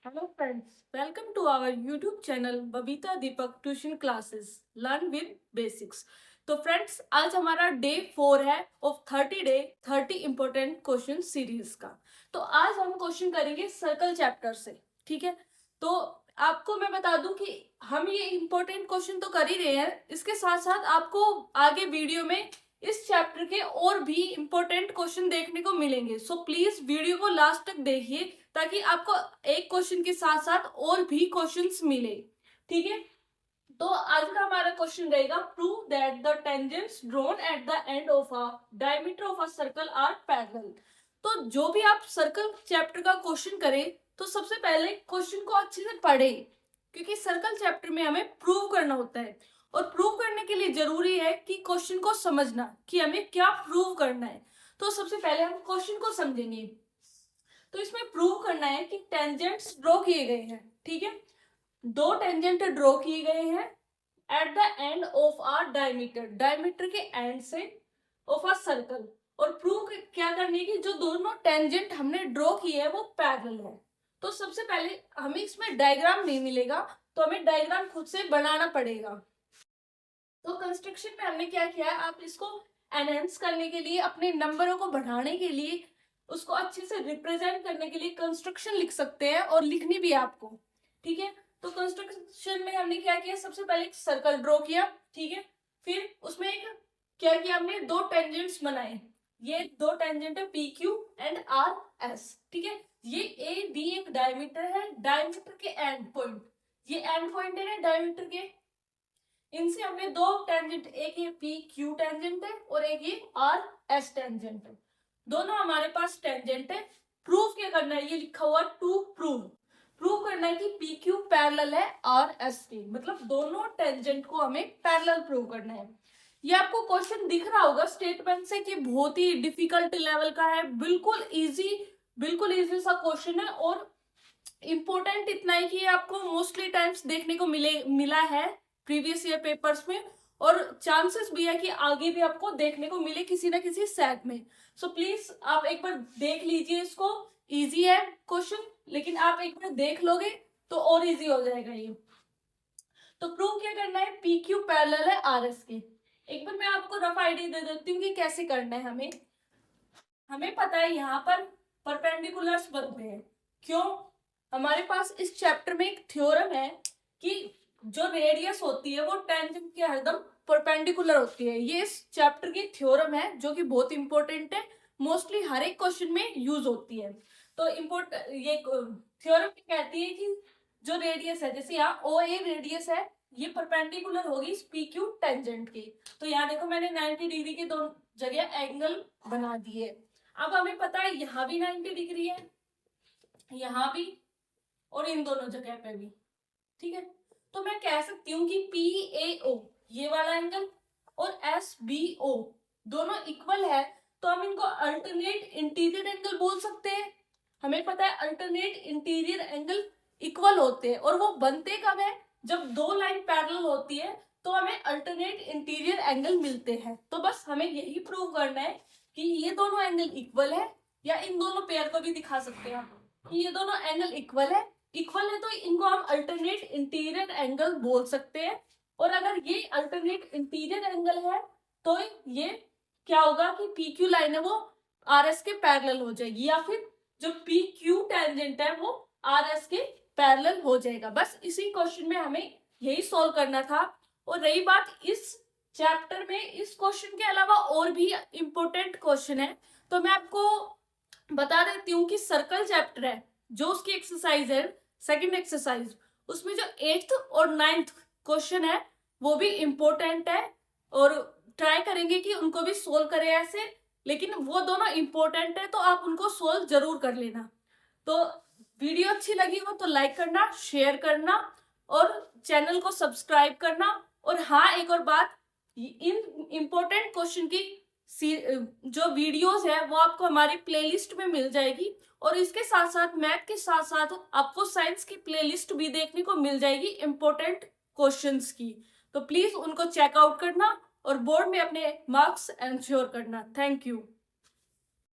Hello friends, welcome to our YouTube channel Babita Deepak tuition classes learn with basics. तो friends, आज हमारा day 4 है of 30 important question series का। तो आज हम क्वेश्चन करेंगे सर्कल चैप्टर से। ठीक है, तो आपको मैं बता दूं कि हम ये इंपॉर्टेंट क्वेश्चन तो कर ही रहे हैं, इसके साथ साथ आपको आगे वीडियो में इस चैप्टर के और भी इंपॉर्टेंट क्वेश्चन देखने को मिलेंगे। सो प्लीज वीडियो को लास्ट तक देखिए ताकि आपको एक क्वेश्चन के साथ साथ और भी क्वेश्चंस मिले। ठीक है, तो आज का हमारा क्वेश्चन रहेगा prove that the tangents drawn at the end of a diameter of a circle are parallel. तो जो भी आप सर्कल चैप्टर का क्वेश्चन करें तो सबसे पहले क्वेश्चन को अच्छे से पढ़ें, क्योंकि सर्कल चैप्टर में हमें प्रूव करना होता है और प्रूव करने के लिए जरूरी है कि क्वेश्चन को समझना कि हमें क्या प्रूव करना है। तो सबसे पहले हम क्वेश्चन को समझेंगे। तो इसमें प्रूव करना है कि टेंजेंट्स ड्रॉ किए गए हैं। ठीक है, दो टेंजेंट ड्रॉ किए गए हैं at the end of a diameter, diameter के एंड से ऑफ आ सर्कल। और प्रूव क्या करनी है कि जो दोनों टेंजेंट हमने ड्रॉ किए हैं वो पैरेलल है। तो सबसे पहले हमें इसमें डायग्राम नहीं मिलेगा, तो हमें डायग्राम खुद से बनाना पड़ेगा। तो कंस्ट्रक्शन में हमने क्या किया है, आप इसको एनहेंस करने के लिए, अपने नंबरों को बढ़ाने के लिए, उसको अच्छे से रिप्रेजेंट करने के लिए कंस्ट्रक्शन लिख सकते हैं और लिखनी भी है आपको। ठीक है, तो कंस्ट्रक्शन में हमने क्या किया, सबसे पहले एक सर्कल ड्रॉ किया। ठीक है, फिर उसमें एक क्या किया, हमने दो टेंजेंट्स बनाए। ये दो टेंजेंट है P Q and R S. ठीक है, ये ए बी एक डायमीटर है, डायमीटर के एंड पॉइंट, ये एंड पॉइंट है डायमीटर के। इनसे हमने दो टेंजेंट, एक ये पी क्यू टेंजेंट है और एक ये आर एस टेंजेंट है। दोनों हमारे पास टेंजेंट है। प्रूफ क्या करना है, ये लिखा हुआ टू प्रूव, प्रूव करना है कि पी क्यू पैरेलल है आर एस के, मतलब दोनों टेंजेंट को हमें पैरेलल प्रूव करना है। ये आपको क्वेश्चन दिख रहा होगा स्टेटमेंट से कि बहुत ही डिफिकल्ट लेवल का है, बिल्कुल इजी सा क्वेश्चन है। और इम्पोर्टेंट इतना है कि आपको मोस्टली टाइम्स देखने को मिला है प्रीवियस ईयर पेपर्स में, और चांसेस भी है कि आगे भी आपको देखने को मिले किसी ना किसी सेट में। सो प्लीज आप एक बार देख लीजिए इसको, इजी है क्वेश्चन, लेकिन आप एक बार देख लोगे तो और इजी हो जाएगा ये। तो प्रूव क्या करना है, पी क्यू पैरेलल है आर एस के। एक बार मैं आपको रफ आइडिया दे देती हूँ कि कैसे करना है। हमें पता है यहाँ पर परपेंडिकुलर्स बनते हैं। क्यों, हमारे पास इस चैप्टर में एक थ्योरम है कि जो रेडियस होती है वो टेंजेंट के हरदम परपेंडिकुलर होती है। ये इस चैप्टर की थ्योरम है जो कि बहुत इंपॉर्टेंट है, मोस्टली हर एक क्वेश्चन में यूज होती है। तो ये थ्योरम कहती है कि जो रेडियस है, जैसे यहाँ ओ ए रेडियस है, ये परपेंडिकुलर होगी इस पी क्यू टेंजेंट की। तो यहाँ देखो मैंने 90 डिग्री के दोनों जगह एंगल बना दिए। अब हमें पता है यहाँ भी 90 डिग्री है, यहाँ भी, और इन दोनों जगह पे भी। ठीक है, तो मैं कह सकती हूँ कि पी ए ओ ये वाला एंगल और एस बी ओ दोनों इक्वल है, तो हम इनको अल्टरनेट इंटीरियर एंगल बोल सकते हैं। हमें पता है अल्टरनेट इंटीरियर एंगल इक्वल होते हैं, और वो बनते कब है, जब दो लाइन पैरेलल होती है तो हमें अल्टरनेट इंटीरियर एंगल मिलते हैं। तो बस हमें यही प्रूव करना है कि ये दोनों एंगल इक्वल है, या इन दोनों पेयर को भी दिखा सकते हैं कि ये दोनों एंगल इक्वल है तो इनको हम अल्टरनेट इंटीरियर एंगल बोल सकते हैं। और अगर ये अल्टरनेट इंटीरियर एंगल है तो ये क्या होगा कि पी क्यू लाइन है वो आर एस के पैरेलल हो जाएगी, या फिर जो पी क्यू टेंजेंट है वो आर एस के पैरेलल हो जाएगा। बस इसी क्वेश्चन में हमें यही सॉल्व करना था। और रही बात इस चैप्टर में, इस क्वेश्चन के अलावा और भी इंपॉर्टेंट क्वेश्चन है, तो मैं आपको बता देती हूँ कि सर्कल चैप्टर है, जो उसकी एक्सरसाइज है सेकंड एक्सरसाइज, उसमें जो 8th और 9th क्वेश्चन है वो भी इंपॉर्टेंट है, और ट्राई करेंगे कि उनको भी सोल्व करें ऐसे, लेकिन वो दोनों इंपॉर्टेंट है तो आप उनको सोल्व जरूर कर लेना। तो वीडियो अच्छी लगी हो तो लाइक करना, शेयर करना और चैनल को सब्सक्राइब करना। और हाँ, एक और बात, इन इंपॉर्टेंट क्वेश्चन की जो वीडियोस है वो आपको हमारी प्लेलिस्ट में मिल जाएगी, और इसके साथ साथ मैथ के साथ साथ आपको साइंस की प्लेलिस्ट भी देखने को मिल जाएगी इंपॉर्टेंट क्वेश्चंस की। तो प्लीज उनको चेकआउट करना और बोर्ड में अपने मार्क्स एंश्योर करना। Thank you.